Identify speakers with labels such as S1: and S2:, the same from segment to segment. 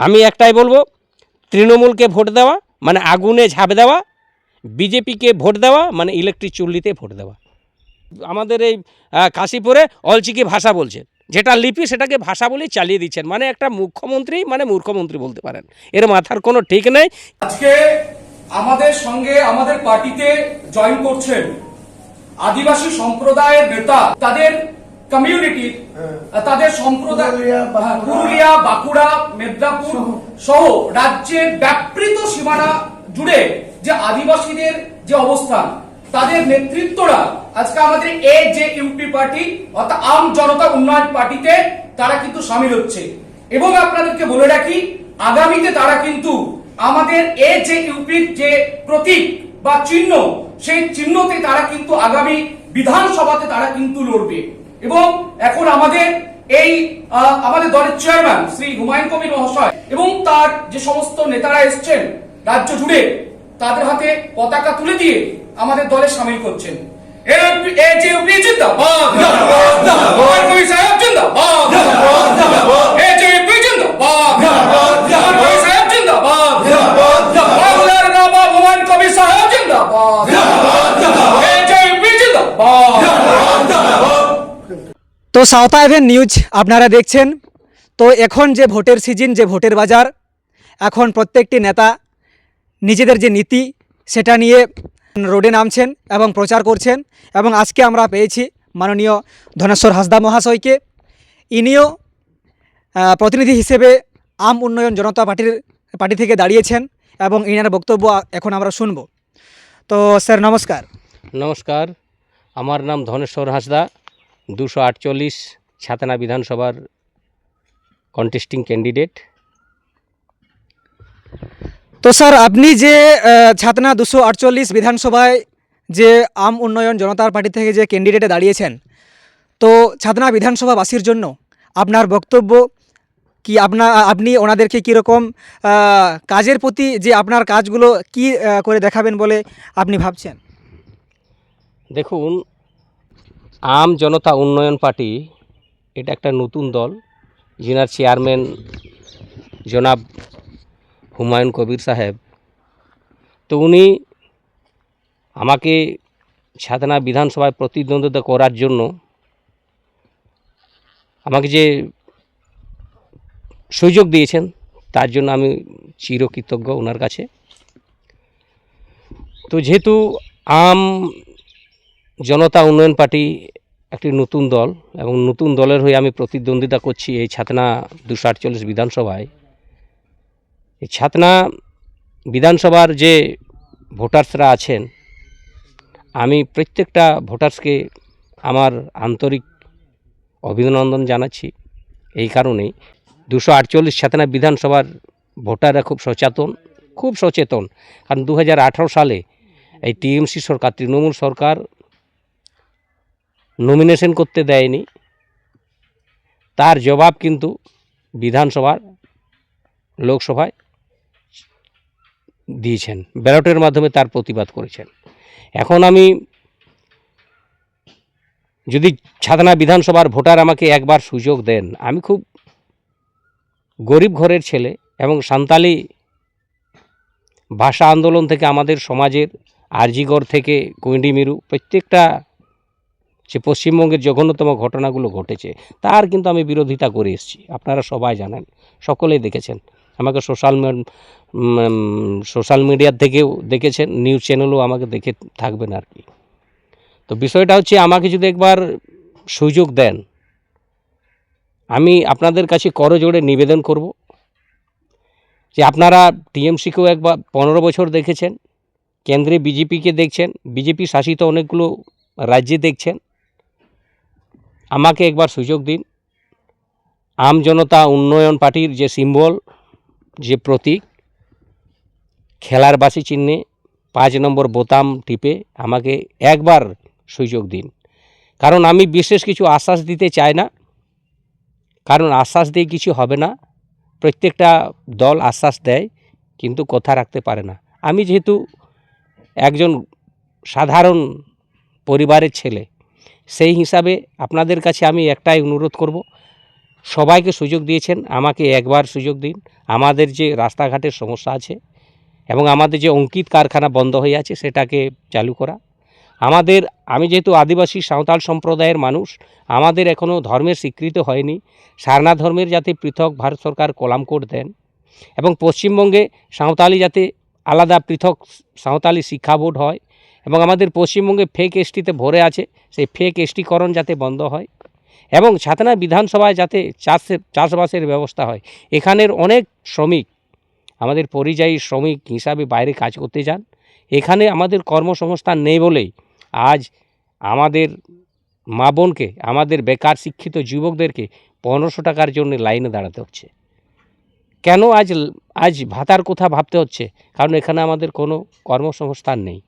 S1: আমি একটাই বলবো, তৃণমূলকে ভোট দেওয়া মানে আগুনে ঝাঁপ দেওয়া, বিজেপিকে ভোট দেওয়া মানে ইলেকট্রিক চুল্লিতে ভোট দেওয়া। আমাদের এই কাশীপুরে অলচিকি ভাষা বলছেন, যেটা লিপি সেটাকে ভাষা বলেই চালিয়ে দিচ্ছেন, মানে একটা মুখ্যমন্ত্রী মানে মূর্খমন্ত্রী বলতে পারেন, এর মাথার কোনো ঠিক নেই।
S2: আজকে আমাদের সঙ্গে আমাদের পার্টিতে জয়েন করছেন আদিবাসী সম্প্রদায়ের নেতা, তাদের কমিউনিটির, তাদের সম্প্রদায় পুরুলিয়া, বাঁকুড়া, মেদিনীপুর সহ রাজ্যের ব্যাপৃত সীমানা জুড়ে যে আদিবাসীদের যে অবস্থান, তাদের নেতৃত্বরা আজকে আমাদের AJUP পার্টি অর্থাৎ আম জনতা উন্নয়ন পার্টিতে তারা কিন্তু সামিল হচ্ছে। এবং আপনাদেরকে বলে রাখি, আগামীতে তারা কিন্তু আমাদের AJUPর যে প্রতীক বা চিহ্ন, সেই চিহ্নতে তারা কিন্তু আগামী বিধানসভাতে তারা কিন্তু লড়বে। এবং এখন আমাদের আমাদের দলের চেয়ারম্যান শ্রী হুমায়ুন কবির মহাশয় এবং তার যে সমস্ত নেতারা এসছেন রাজ্য জুড়ে, তাদের হাতে পতাকা তুলে দিয়ে আমাদের দলে সামিল করছেন। AJUP জিন্দাবাদ, হুমায়ুন কবির সাহেব জিন্দাবাদ, AJUP জিন্দাবাদ, হুমায়ুন কবির সাহেব জিন্দাবাদ, বাংলার নবাব হুমায়ুন কবির সাহেব জিন্দাবাদ, AJUP জিন্দাবাদ।
S3: তো সাঁওতা এভেন নিউজ আপনারা দেখছেন। তো এখন যে ভোটের সিজন, যে ভোটের বাজার, এখন প্রত্যেকটি নেতা নিজেদের যে নীতি সেটা নিয়ে রোডে নামছেন এবং প্রচার করছেন। এবং আজকে আমরা পেয়েছি মাননীয় ধনেশ্বর হাঁসদা মহাশয়কে। ইনিও প্রতিনিধি হিসেবে আম উন্নয়ন জনতা পার্টি থেকে দাঁড়িয়েছেন এবং ইনার বক্তব্য এখন আমরা শুনব। তো স্যার নমস্কার।
S1: নমস্কার, আমার নাম ধনেশ্বর হাঁসদা, 248 ছাতনা বিধানসভার কন্টেস্টিং ক্যান্ডিডেট।
S3: তো স্যার, আপনি যে ছাতনা 248 বিধানসভায় যে আম উন্নয়ন জনতার পার্টি থেকে যে ক্যান্ডিডেটে দাঁড়িয়েছেন, তো ছাতনা বিধানসভাবাসীর জন্য আপনার বক্তব্য কি? আপনি ওনাদেরকে কীরকম কাজের প্রতি যে আপনার কাজগুলো কি করে দেখাবেন বলে আপনি ভাবছেন?
S1: দেখুন, আম জনতা উন্নয়ন পার্টি এটা একটা নতুন দল, যিনার চেয়ারম্যান জনাব হুমায়ুন কবির সাহেব। তো উনি আমাকে ছাতনা বিধানসভায় প্রতিদ্বন্দ্বিতা করার জন্য আমাকে যে সুযোগ দিয়েছেন, তার জন্য আমি চিরকৃতজ্ঞ ওনার কাছে। তো যেহেতু আম জনতা উন্নয়ন পার্টি একটি নতুন দল এবং নতুন দলের হয়ে আমি প্রতিদ্বন্দ্বিতা করছি এই ছাতনা 248 বিধানসভায়, এই ছাতনা বিধানসভার যে ভোটার্সরা আছেন, আমি প্রত্যেকটা ভোটার্সকে আমার আন্তরিক অভিনন্দন জানাচ্ছি। এই কারণেই 248 ছাতনা বিধানসভার ভোটাররা খুব সচেতন। কারণ 2018 সালে এই টিএমসি সরকার, তৃণমূল সরকার নমিনেশন করতে দেয়নি, তার জবাব কিন্তু বিধানসভার লোকসভায় দিয়েছেন, ব্যালটের মাধ্যমে তার প্রতিবাদ করেছেন। এখন আমি যদি ছাতনা বিধানসভার ভোটার আমাকে একবার সুযোগ দেন, আমি খুব গরিব ঘরের ছেলে এবং সাঁওতালি ভাষা আন্দোলন থেকে আমাদের সমাজের আরজিগড় থেকে কৈন্ডিমিরু প্রত্যেকটা যে পশ্চিমবঙ্গের জঘন্যতম ঘটনাগুলো ঘটেছে তার কিন্তু আমি বিরোধিতা করে এসেছি। আপনারা সবাই জানেন, সকলেই দেখেছেন, আমাকে সোশ্যাল মিডিয়ার থেকেও দেখেছেন, নিউজ চ্যানেলও আমাকে দেখে থাকবেন আর কি। তো বিষয়টা হচ্ছে, আমাকে যদি একবার সুযোগ দেন, আমি আপনাদের কাছে করজোড়ে নিবেদন করব যে আপনারা টিএমসিকেও একবার 15 বছর দেখেছেন, কেন্দ্রে বিজেপিকে দেখছেন, বিজেপি শাসিত অনেকগুলো রাজ্যে দেখছেন, আমাকে একবার সুযোগ দিন। আম জনতা উন্নয়ন পার্টির যে সিম্বল, যে প্রতীক, খেলার বাসি চিহ্নে 5 নম্বর বোতাম টিপে আমাকে একবার সুযোগ দিন। কারণ আমি বিশেষ কিছু আশ্বাস দিতে চাই না, কারণ আশ্বাস দিয়ে কিছু হবে না। প্রত্যেকটা দল আশ্বাস দেয় কিন্তু কথা রাখতে পারে না। আমি যেহেতু একজন সাধারণ পরিবারের ছেলে, সেই হিসাবে আপনাদের কাছে আমি একটাই অনুরোধ করব, সবাইকে সুযোগ দিয়েছেন, আমাকে একবার সুযোগ দিন। আমাদের যে রাস্তাঘাটের সমস্যা আছে এবং আমাদের যে অঙ্কিত কারখানা বন্ধ হয়ে আছে সেটাকে চালু করা। আমি যেহেতু আদিবাসী সাঁওতাল সম্প্রদায়ের মানুষ, আমাদের এখনও ধর্মের স্বীকৃতি হয়নি। সারনা ধর্মের যাতে পৃথক ভারত সরকার কলাম কোড দেন এবং পশ্চিমবঙ্গে সাঁওতালি যাতে আলাদা পৃথক সাঁওতালি শিক্ষা বোর্ড হয় এবং আমাদের পশ্চিমবঙ্গে ফেক এসটিতে ভরে আছে, সেই ফেক এসটিকরণ যাতে বন্ধ হয় এবং ছাতনা বিধানসভায় যাতে চাষবাসের ব্যবস্থা হয়। এখানের অনেক শ্রমিক আমাদের পরিযায়ী শ্রমিক হিসাবে বাইরে কাজ করতে যান, এখানে আমাদের কর্মসংস্থান নেই বলেই আজ আমাদের মা বোনকে, আমাদের বেকার শিক্ষিত যুবকদেরকে 1500 টাকার জন্য লাইনে দাঁড়াতে হচ্ছে। কেন আজ ভাতার কথা ভাবতে হচ্ছে? কারণ এখানে আমাদের কোনো কর্মসংস্থান নেই।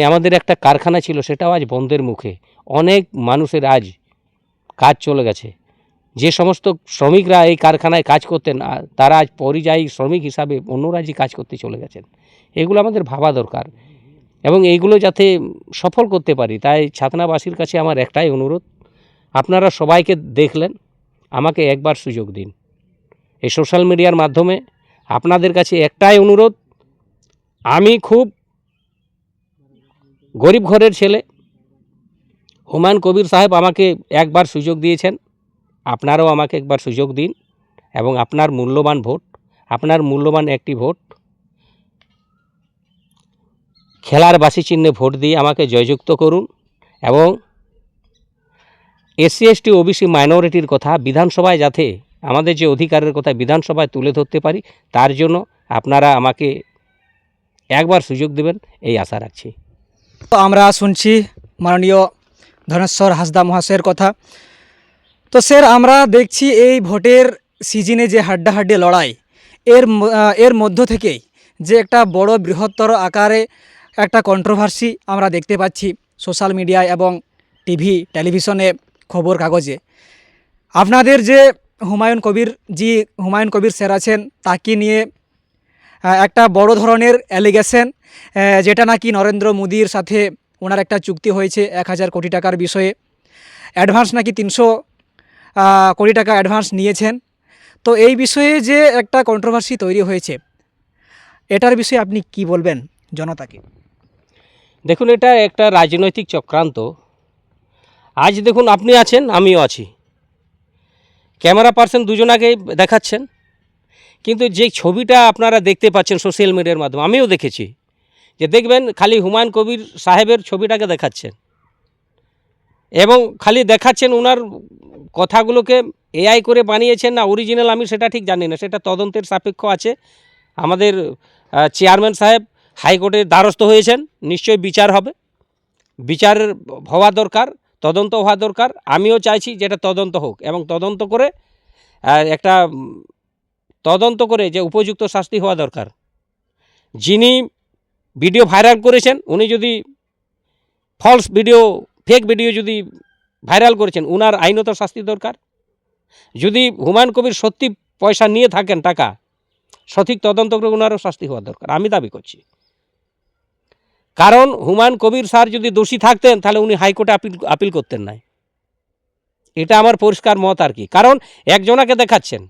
S1: আমাদের একটা কারখানা ছিল, সেটাও আজ বন্ধের মুখে। অনেক মানুষের আজ কাজ চলে গেছে। যে সমস্ত শ্রমিকরা এই কারখানায় কাজ করতেন তারা আজ পরিযায়ী শ্রমিক হিসাবে অন্য রাজ্যে কাজ করতে চলে গেছেন। এগুলো আমাদের ভাবা দরকার এবং এইগুলো যাতে সফল করতে পারি, তাই ছাতনাবাসীর কাছে আমার একটাই অনুরোধ, আপনারা সবাইকে দেখলেন, আমাকে একবার সুযোগ দিন। এই সোশ্যাল মিডিয়ার মাধ্যমে আপনাদের কাছে একটাই অনুরোধ, আমি খুব গরিব ঘরের ছেলে, হুমায়ুন কবির সাহেব আমাকে একবার সুযোগ দিয়েছেন, আপনারাও আমাকে একবার সুযোগ দিন এবং আপনার মূল্যবান একটি ভোট খেলার বাসি চিহ্নে ভোট দিয়ে আমাকে জয়যুক্ত করুন এবং এসসি এসটি ওবিসি মাইনরিটির কথা বিধানসভায় যাতে আমাদের যে অধিকারের কথা বিধানসভায় তুলে ধরতে পারি, তার জন্য আপনারা আমাকে একবার সুযোগ দেবেন এই আশা রাখছি।
S3: তো আমরা শুনছি মাননীয় ধনেশ্বর হাঁসদা মহাশয়ের কথা। তো স্যার, আমরা দেখছি এই ভোটের সিজনে যে হাড্ডাহাড্ডি লড়াই, এর মধ্য থেকেই যে একটা বড় বৃহত্তর আকারে একটা কন্ট্রোভার্সি আমরা দেখতে পাচ্ছি সোশ্যাল মিডিয়ায় এবং টেলিভিশনে, খবর কাগজে। আপনাদের যে হুমায়ুন কবির স্যার আছেন, তাকে নিয়ে একটা বড় ধরনের অ্যালিগেশন, যেটা নাকি নরেন্দ্র মোদির সাথে ওনার একটা চুক্তি হয়েছে 1000 কোটি টাকার বিষয়ে। অ্যাডভান্স নাকি 300 কোটি টাকা অ্যাডভান্স নিয়েছেন। তো এই বিষয়ে যে একটা কন্ট্রোভার্সি তৈরি হয়েছে, এটার বিষয়ে আপনি কি বলবেন জনতাকে?
S1: দেখুন, এটা একটা রাজনৈতিক চক্রান্ত। আজ দেখুন, আপনি আছেন, আমিও আছি, ক্যামেরা পার্সন দুজনাকেই দেখাচ্ছেন, কিন্তু যে ছবিটা আপনারা দেখতে পাচ্ছেন সোশ্যাল মিডিয়ার মাধ্যমে, আমিও দেখেছি, যে দেখবেন খালি হুমায়ুন কবির সাহেবের ছবিটাকে দেখাচ্ছেন এবং খালি দেখাচ্ছেন ওনার কথাগুলোকে এআই করে বানিয়েছেন না অরিজিনাল, আমি সেটা ঠিক জানি না, সেটা তদন্তের সাপেক্ষ আছে। আমাদের চেয়ারম্যান সাহেব হাইকোর্টের দ্বারস্থ হয়েছেন, নিশ্চয়ই বিচার হবে, বিচার হওয়া দরকার, তদন্ত হওয়া দরকার। আমিও চাইছি যেটা তদন্ত হোক এবং তদন্ত করে যে উপযুক্ত শাস্তি হওয়া দরকার। যিনি ভিডিও ভাইরাল করেছেন, উনি যদি ফলস ভিডিও, ফেক ভিডিও যদি ভাইরাল করেছেন, উনার আইনত শাস্তি দরকার। যদি হুমায়ুন কবির সত্যি পয়সা নিয়ে থাকেন, টাকা, সঠিক তদন্ত করে উনারও শাস্তি হওয়া দরকার, আমি দাবি করছি। কারণ হুমায়ুন কবির স্যার যদি দোষী থাকতেন তাহলে উনি হাইকোর্টে আপিল করতেন না, এটা আমার পরিষ্কার মত আর কি। কারণ একজনাকে দেখাচ্ছেন,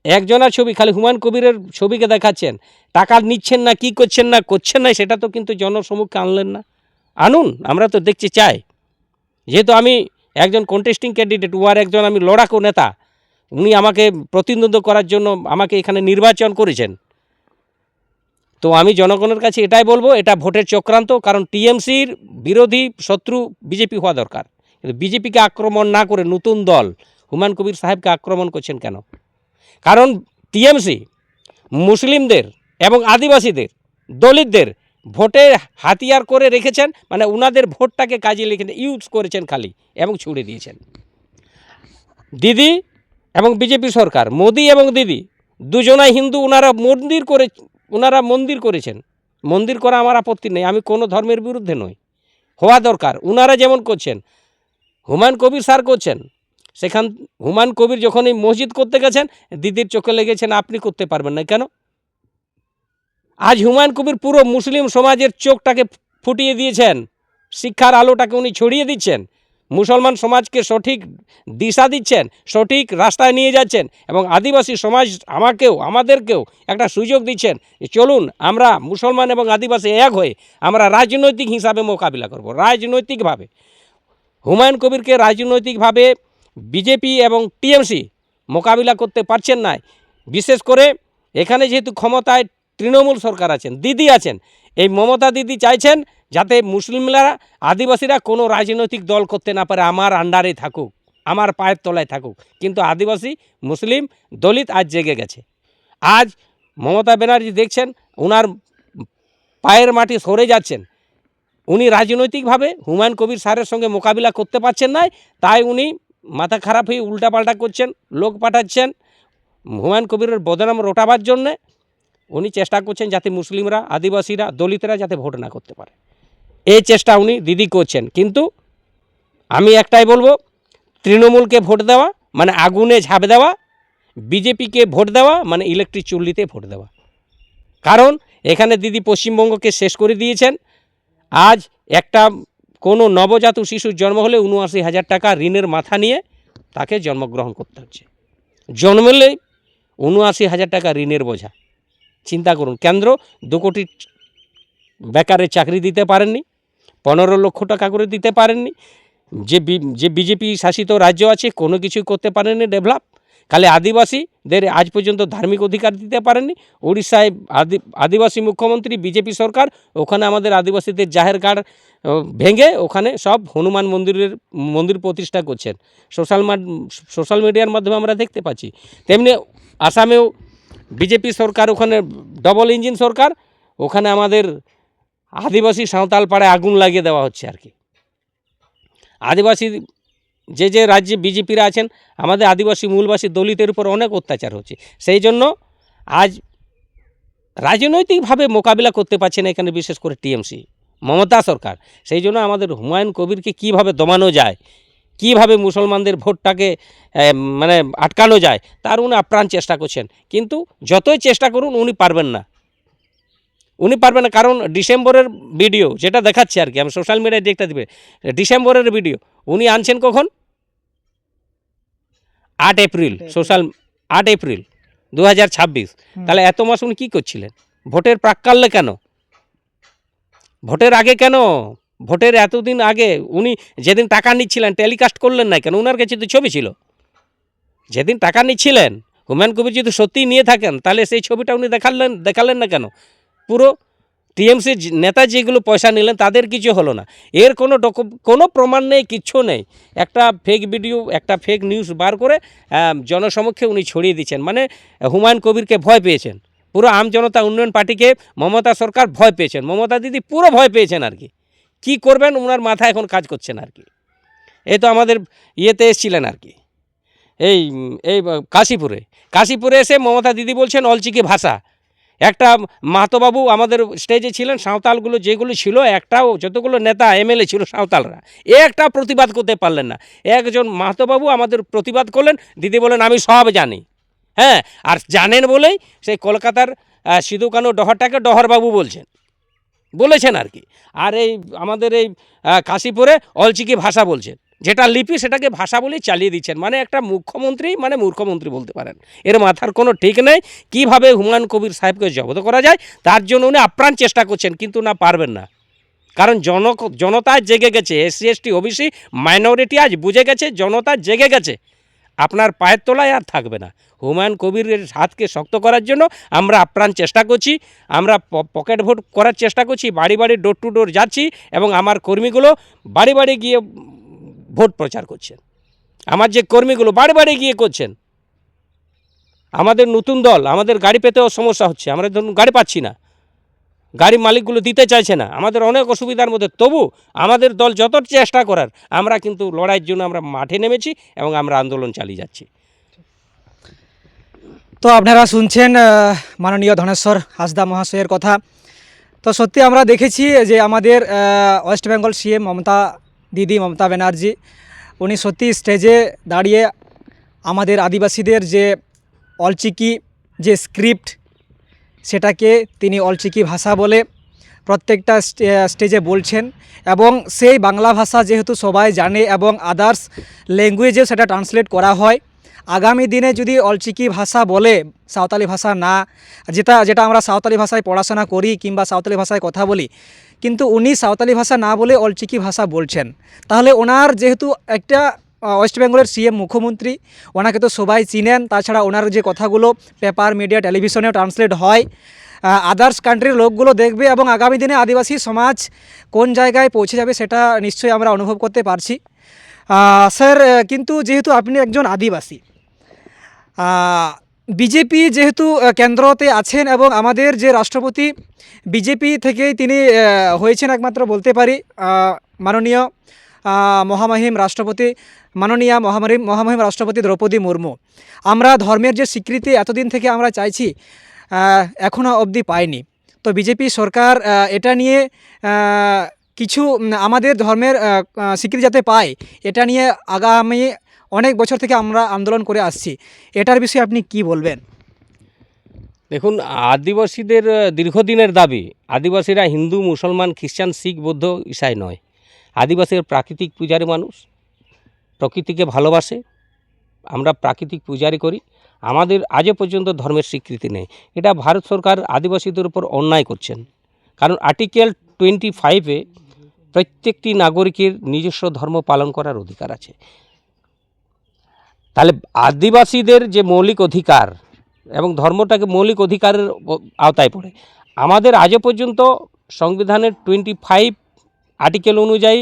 S1: একজনের ছবি, খালি হুমায়ুন কবিরের ছবিকে দেখাচ্ছেন, টাকা নিচ্ছেন না, কি করছেন না সেটা তো কিন্তু জনসম্মুখে আনলেন না। আনুন, আমরা তো দেখতে চাই। যেহেতু আমি একজন কন্টেস্টিং ক্যান্ডিডেট, উহার একজন আমি লড়াকু নেতা, উনি আমাকে প্রতিনিধিত্ব করার জন্য আমাকে এখানে নির্বাচন করেছেন, তো আমি জনগণের কাছে এটাই বলবো, এটা ভোটের চক্রান্ত। কারণ টিএমসির বিরোধী শত্রু বিজেপি হওয়া দরকার, কিন্তু বিজেপিকে আক্রমণ না করে নতুন দল হুমায়ুন কবির সাহেবকে আক্রমণ করছেন কেন? কারণ টিএমসি মুসলিমদের এবং আদিবাসীদের, দলিতদের ভোটে হাতিয়ার করে রেখেছেন, মানে ওনাদের ভোটটাকে কাজে লেখেন, ইউজ করেছেন খালি এবং ছুড়ে দিয়েছেন। দিদি এবং বিজেপি সরকার, মোদি এবং দিদি দুজনাই হিন্দু, ওনারা মন্দির করেছেন। মন্দির করা আমার আপত্তি নেই, আমি কোনো ধর্মের বিরুদ্ধে নই, হওয়া দরকার। ওনারা যেমন করছেন, হুমায়ুন কবির স্যার করছেন, হুমায়ুন কবির যখন এই মসজিদ করতে গেছেন, দিদির চোখে লেগেছেন আপনি করতে পারবেন না কেন? আজ হুমায়ুন কবির পুরো মুসলিম সমাজের চোখটাকে ফুটিয়ে দিয়েছেন, শিক্ষার আলোটাকে উনি ছড়িয়ে দিচ্ছেন। মুসলমান সমাজকে সঠিক দিশা দিচ্ছেন, সঠিক রাস্তায় নিয়ে যাচ্ছেন এবং আদিবাসী সমাজ আমাদেরকেও একটা সুযোগ দিচ্ছেন যে চলুন আমরা মুসলমান এবং আদিবাসী এক হয়ে আমরা রাজনৈতিক হিসাবে মোকাবিলা করব, রাজনৈতিকভাবে। হুমায়ুন কবিরকে রাজনৈতিকভাবে বিজেপি এবং টিএমসি মোকাবিলা করতে পারছেন না। বিশেষ করে এখানে যেহেতু ক্ষমতায় তৃণমূল সরকার আছেন, দিদি আছেন, এই মমতা দিদি চাইছেন যাতে মুসলিমরা আদিবাসীরা কোনো রাজনৈতিক দল করতে না পারে, আমার আন্ডারে থাকুক, আমার পায়ের তলায় থাকুক। কিন্তু আদিবাসী, মুসলিম, দলিত আজ জেগে গেছে। আজ মমতা ব্যানার্জি দেখছেন ওনার পায়ের মাটি সরে যাচ্ছেন। উনি রাজনৈতিকভাবে হুমায়ুন কবির স্যারের সঙ্গে মোকাবিলা করতে পারছেন না, তাই উনি মাথা খারাপ হয়ে উল্টাপাল্টা করছেন, লোক পাঠাচ্ছেন হুমায়ুন কবিরের বদনাম রটাবার জন্যে। উনি চেষ্টা করছেন যাতে মুসলিমরা, আদিবাসীরা, দলিতরা যাতে ভোট না করতে পারে, এই চেষ্টা উনি দিদি করছেন। কিন্তু আমি একটাই বলবো, তৃণমূলকে ভোট দেওয়া মানে আগুনে ঝাঁপ দেওয়া, বিজেপিকে ভোট দেওয়া মানে ইলেকট্রিক চুল্লিতে ভোট দেওয়া। কারণ এখানে দিদি পশ্চিমবঙ্গকে শেষ করে দিয়েছেন। আজ একটা কোনো নবজাত শিশুর জন্ম হলে ৭৯,০০০ টাকা ঋণের মাথা নিয়ে তাকে জন্মগ্রহণ করতে হচ্ছে। জন্মলেই ৭৯,০০০ টাকা ঋণের বোঝা। চিন্তা করুন, কেন্দ্র ২ কোটি বেকারের চাকরি দিতে পারেননি, ১৫ লক্ষ টাকা করে দিতে পারেননি। যে বিজেপি শাসিত রাজ্য আছে কোনো কিছুই করতে পারেননি ডেভেলপ। খালি আদিবাসীদের আজ পর্যন্ত ধার্মিক অধিকার দিতে পারেননি। উড়িষ্যায় আদিবাসী মুখ্যমন্ত্রী, বিজেপি সরকার, ওখানে আমাদের আদিবাসীদের জাহের গাড় ভেঙে ওখানে সব হনুমান মন্দির প্রতিষ্ঠা করছেন। সোশ্যাল মিডিয়ার মাধ্যমে আমরা দেখতে পাচ্ছি। তেমনি আসামেও বিজেপি সরকার, ওখানে ডবল ইঞ্জিন সরকার, ওখানে আমাদের আদিবাসী সাঁওতাল পাড়ায় আগুন লাগিয়ে দেওয়া হচ্ছে আর কি। আদিবাসী যে রাজ্যে বিজেপিরা আছেন, আমাদের আদিবাসী মূলবাসী দলিতের উপর অনেক অত্যাচার হচ্ছে। সেই জন্য আজ রাজনৈতিকভাবে মোকাবিলা করতে পারছে না এখানে বিশেষ করে টিএমসি, মমতা সরকার। সেই জন্য আমাদের হুমায়ুন কবিরকে কীভাবে দমানো যায়, কীভাবে মুসলমানদের ভোটটাকে মানে আটকানো যায়, তার উনি আপ্রাণ চেষ্টা করছেন। কিন্তু যতই চেষ্টা করুন উনি পারবেন না, কারণ ডিসেম্বরের ভিডিও যেটা দেখাচ্ছে আর কি, আমি সোশ্যাল মিডিয়ায় দেখতে দিবে, ডিসেম্বরের ভিডিও উনি আনছেন কখন? ৮ এপ্রিল ২০২৬। তাহলে এত মাস উনি কী করছিলেন? ভোটের প্রাক্কালে কেন? ভোটের আগে কেন? ভোটের এতদিন আগে উনি যেদিন টাকা নিচ্ছিলেন টেলিকাস্ট করলেন না কেন? ওনার কাছে তো ছবি ছিল। যেদিন টাকা নিচ্ছিলেন হুমায়ুন কবির যদি সত্যিই নিয়ে থাকেন তাহলে সেই ছবিটা উনি দেখালেন না কেন? পুরো টিএমসি নেতা যেগুলো পয়সা নিলেন তাদের কিছু হলো না। এর কোনো প্রমাণ নেই, কিচ্ছু নেই। একটা ফেক ভিডিও, একটা ফেক নিউজ বার করে জনসমক্ষে উনি ছড়িয়ে দিচ্ছেন। মানে হুমায়ুন কবিরকে ভয় পেয়েছেন, পুরো আম জনতা উন্নয়ন পার্টিকে মমতা সরকার ভয় পেয়েছেন, মমতা দিদি পুরো ভয় পেয়েছেন আর কি। কী করবেন ওনার মাথা এখন কাজ করছেন আর কি। এই তো আমাদের ইয়েতে এসেছিলেন আর কি, এই কাশীপুরে এসে মমতা দিদি বলছেন অলচিকি ভাষা। একটা মাহাতোবাবু আমাদের স্টেজে ছিলেন, সাঁওতালগুলো যেগুলো ছিল, একটাও যতগুলো নেতা এমএলএ ছিল সাঁওতালরা একটা প্রতিবাদ করতে পারলেন না। একজন মাহাতোবাবু আমাদের প্রতিবাদ করলেন, দিদি বলেন আমি সব জানি। হ্যাঁ, আর জানেন বলেই সেই কলকাতার সিধু কানু ডহরটাকে ডহরবাবু বলেছেন আর কি। আর এই আমাদের এই কাশীপুরে অলচিকি ভাষা বলছেন, যেটা লিপি সেটাকে ভাষা বলেই চালিয়ে দিচ্ছেন। মানে একটা মুখ্যমন্ত্রী মানে মূর্খমন্ত্রী বলতে পারেন। এর মাথার কোনো ঠিক নেই। কীভাবে হুমায়ুন কবির সাহেবকে জব্দ করা যায় তার জন্য উনি আপ্রাণ চেষ্টা করছেন, কিন্তু না, পারবেন না। কারণ জনতা জেগে গেছে, এসসি এসটি ওবিসি মাইনরিটি আজ বুঝে গেছে, জনতা জেগে গেছে। আপনার পায়ের তলায় আর থাকবে না। হুমায়ুন কবিরের হাতকে শক্ত করার জন্য আমরা আপ্রাণ চেষ্টা করছি। আমরা পকেট ভোট করার চেষ্টা করছি, বাড়ি বাড়ি ডোর টু ডোর যাচ্ছি এবং আমার কর্মীগুলো বাড়ি বাড়ি গিয়ে ভোট প্রচার করছেন। আমার যে কর্মীগুলো বাড়ি বাড়ি গিয়ে করছেন। আমাদের নতুন দল, আমাদের গাড়ি পেতেও সমস্যা হচ্ছে, আমরা ধরুন গাড়ি পাচ্ছি না, গাড়ি মালিকগুলো দিতে চাইছে না, আমাদের অনেক অসুবিধার মধ্যে। তবু আমাদের দল যত চেষ্টা করার আমরা কিন্তু লড়াইয়ের জন্য আমরা মাঠে নেমেছি এবং আমরা আন্দোলন চালিয়ে যাচ্ছি।
S3: তো আপনারা শুনছেন মাননীয় ধনেশ্বর হাঁসদা মহাশয়ের কথা। তো সত্যি আমরা দেখেছি যে আমাদের ওয়েস্ট বেঙ্গল সিএম মমতা ব্যানার্জি উনি সত্যি স্টেজে দাঁড়িয়ে আমাদের আদিবাসীদের যে অলচিকি যে স্ক্রিপ্ট সেটাকে তিনি অলচিকি ভাষা বলে প্রত্যেকটা স্টেজে বলছেন, এবং সেই বাংলা ভাষা যেহেতু সবাই জানে এবং আদার্স ল্যাঙ্গুয়েজেও সেটা ট্রান্সলেট করা হয়। আগামী দিনে যদি অলচিকি ভাষা বলে, সাঁওতালি ভাষা না, যেটা আমরা সাঁওতালি ভাষায় পড়াশোনা করি কিংবা সাঁওতালি ভাষায় কথা বলি, কিন্তু উনি সাঁওতালি ভাষা না বলে অলচিকি ভাষা বলছেন, তাহলে ওনার যেহেতু একটা ওয়েস্ট বেঙ্গলের সিএম মুখ্যমন্ত্রী, ওনাকে তো সবাই চিনেন। তাছাড়া ওনার যে কথাগুলো পেপার, মিডিয়া, টেলিভিশনেও ট্রান্সলেট হয়, আদার্স কান্ট্রির লোকগুলো দেখবে, এবং আগামী দিনে আদিবাসী সমাজ কোন জায়গায় পৌঁছে যাবে সেটা নিশ্চয়ই আমরা অনুভব করতে পারছি। স্যার, কিন্তু যেহেতু আপনি একজন আদিবাসী, বিজেপি যেহেতু কেন্দ্রতে আছেন এবং আমাদের যে রাষ্ট্রপতি বিজেপি থেকেই তিনি হয়েছেন একমাত্র বলতে পারি, মাননীয় মহামহিম রাষ্ট্রপতি, মাননীয় মহামহিম রাষ্ট্রপতি দ্রৌপদী মুর্মু। আমরা ধর্মের যে স্বীকৃতি এতদিন থেকে আমরা চাইছি, এখনও অবধি পাইনি। তো বিজেপি সরকার এটা নিয়ে কিছু আমাদের ধর্মের স্বীকৃতি যাতে পায়, এটা নিয়ে আগামী অনেক বছর থেকে আমরা আন্দোলন করে আসছি। এটার বিষয়ে আপনি কি বলবেন?
S1: দেখুন, আদিবাসীদের দীর্ঘদিনের দাবি, আদিবাসীরা হিন্দু, মুসলমান, খ্রিস্টান, শিখ, বৌদ্ধ, ঈসাই নয়। আদিবাসীর প্রাকৃতিক পূজারী মানুষ, প্রকৃতিকে ভালোবাসে। আমরা প্রাকৃতিক পূজারি করি। আমাদের আজও পর্যন্ত ধর্মের স্বীকৃতি নেই। এটা ভারত সরকার আদিবাসীদের উপর অন্যায় করছেন। কারণ আর্টিকেল 25-এ প্রত্যেকটি নাগরিকের নিজস্ব ধর্ম পালন করার অধিকার আছে। তাহলে আদিবাসীদের যে মৌলিক অধিকার এবং ধর্মটাকে মৌলিক অধিকারের আওতায় পড়ে। আমাদের আজও পর্যন্ত সংবিধানের 25 আর্টিকেল অনুযায়ী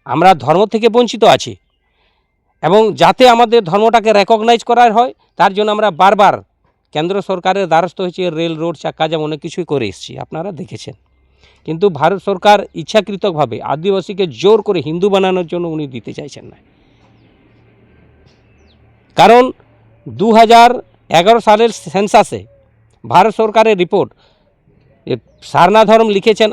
S1: আমরা ধর্ম থেকে বঞ্চিত আছি, এবং যাতে আমাদের ধর্মটাকে রেকগনাইজ করা হয় তার জন্য আমরা বারবার কেন্দ্র সরকারের দ্বারস্থ হয়েছি। রেল, রোড, চাকা, যেমন অনেক কিছুই করে এসেছি, আপনারা দেখেছেন। কিন্তু ভারত সরকার ইচ্ছাকৃতভাবে আদিবাসীকে জোর করে হিন্দু বানানোর জন্য উনি দিতে চাইছেন না। কারণ 2011 সালের সেন্সাসে ভারত সরকারের রিপোর্ট, সারনা ধর্ম লিখেছেন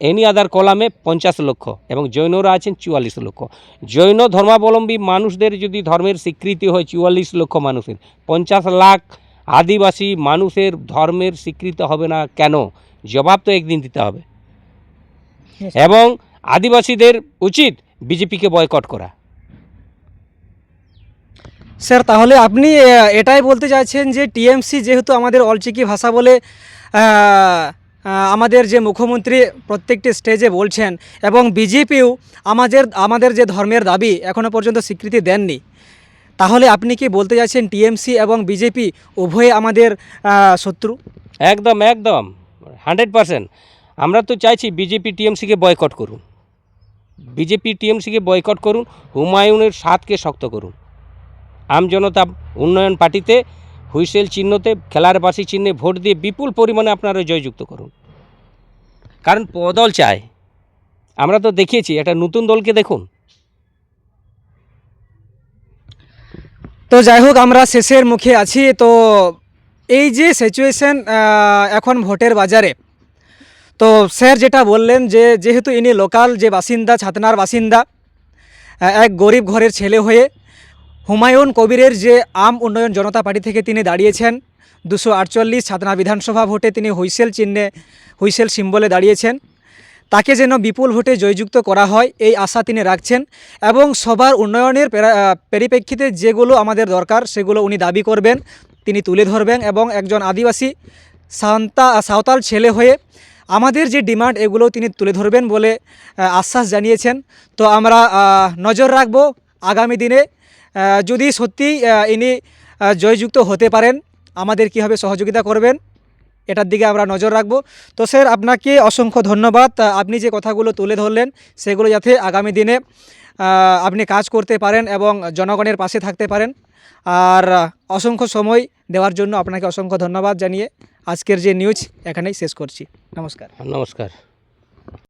S1: এনি আদার কলামে 50 লক্ষ, এবং জৈনরা আছেন 44 লক্ষ। জৈন ধর্মাবলম্বী মানুষদের যদি ধর্মের স্বীকৃতি হয় 44 লক্ষ মানুষের, 50 লাখ আদিবাসী মানুষের ধর্মের স্বীকৃতি হবে না কেন? জবাব তো একদিন দিতে হবে। এবং আদিবাসীদের উচিত বিজেপিকে বয়কট করা।
S3: স্যার, তাহলে আপনি এটাই বলতে চাইছেন যে টিএমসি যেহেতু আমাদের অলচিকি ভাষা বলে আমাদের যে মুখ্যমন্ত্রী প্রত্যেকটি স্টেজে বলছেন, এবং বিজেপিও আমাদের যে ধর্মের দাবি এখনও পর্যন্ত স্বীকৃতি দেননি, তাহলে আপনি কি বলতে চাইছেন টিএমসি এবং বিজেপি উভয়ে আমাদের শত্রু?
S1: একদম 100%। আমরা তো চাইছি বিজেপি টিএমসিকে বয়কট করুন, বিজেপি টিএমসিকে বয়কট করুন, হুমায়ুনের স্বাদকে শক্ত করুন। আমজনতা উন্নয়ন পার্টিতে হুইসেল চিহ্নতে, খেলার বাসি চিহ্নে ভোট দিয়ে বিপুল পরিমাণে আপনারা জয়যুক্ত করুন। কারণ বদল চায়। আমরা তো দেখিয়েছি, একটা নতুন দলকে দেখুন।
S3: তো যাই হোক, আমরা শেষের মুখে আছি। তো এই যে সিচুয়েশন এখন ভোটের বাজারে, তো স্যার যেটা বললেন যে যেহেতু ইনি লোকাল যে বাসিন্দা, ছাতনার বাসিন্দা, এক গরিব ঘরের ছেলে হয়ে হুমায়ুন কবিরের যে আম উন্নয়ন জনতা পার্টি থেকে তিনি দাঁড়িয়েছেন, 248 ছাতনা বিধানসভা ভোটে তিনি হুইসেল সিম্বলে দাঁড়িয়েছেন। তাকে যেন বিপুল ভোটে জয়যুক্ত করা হয় এই আশা তিনি রাখছেন, এবং সবার উন্নয়নের পরিপ্রেক্ষিতে যেগুলো আমাদের দরকার সেগুলো উনি দাবি করবেন, তিনি তুলে ধরবেন, এবং একজন আদিবাসী সাঁওতাল ছেলে হয়ে আমাদের যে ডিমান্ড এগুলো তিনি তুলে ধরবেন বলে আশ্বাস জানিয়েছেন। তো আমরা নজর রাখব আগামী দিনে, যদি সত্যিই ইনি জয়যুক্ত হতে পারেন আমাদের কীভাবে সহযোগিতা করবেন এটার দিকে আমরা নজর রাখব। তো স্যার, আপনাকে অসংখ্য ধন্যবাদ। আপনি যে কথাগুলো তুলে ধরলেন সেগুলো যাতে আগামী দিনে আপনি কাজ করতে পারেন এবং জনগণের পাশে থাকতে পারেন। আর অসংখ্য সময় দেওয়ার জন্য আপনাকে অসংখ্য ধন্যবাদ জানিয়ে আজকের যে নিউজ এখানেই শেষ করছি। নমস্কার।
S1: নমস্কার।